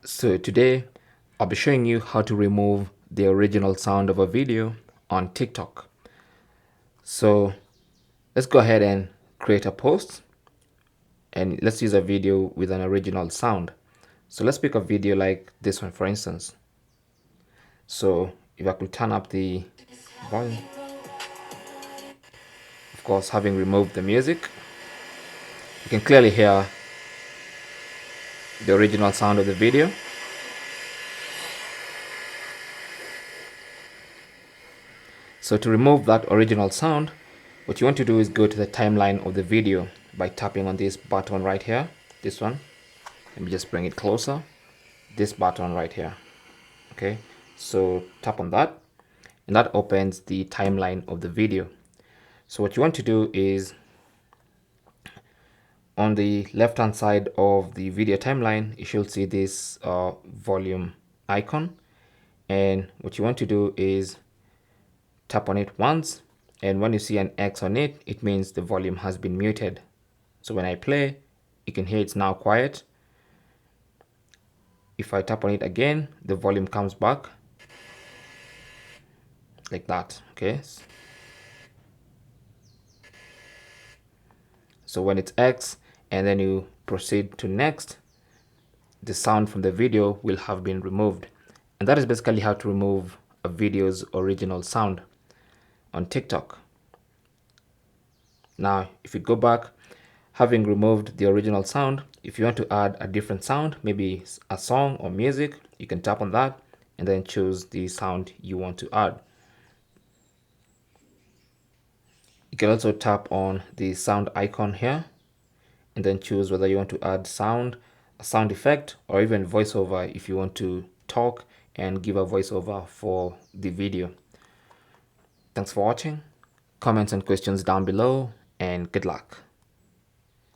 So today I'll be showing you how to remove the original sound of a video on TikTok. So let's go ahead and create a post and let's use a video with an original sound. So let's pick a video like this one, for instance. So if I could turn up the volume, of course, having removed the music, you can clearly hear the original sound of the video. So to remove that original sound, what you want to do is go to the timeline of the video by tapping on this button right here, this one. Let me just bring it closer. This button right here. Okay, so tap on that and that opens the timeline of the video. So what you want to do is on the left hand side of the video timeline, you should see this volume icon, and what you want to do is tap on it once, and when you see an X on it, it means the volume has been muted. So when I play, you can hear it's now quiet. If I tap on it again, the volume comes back like that. Okay, so when it's X and then you proceed to next, the sound from the video will have been removed. And that is basically how to remove a video's original sound on TikTok. Now, if you go back, having removed the original sound, if you want to add a different sound, maybe a song or music, you can tap on that and then choose the sound you want to add. You can also tap on the sound icon here and then choose whether you want to add sound, a sound effect, or even voiceover if you want to talk and give a voiceover for the video. Thanks for watching. Comments and questions down below, and good luck.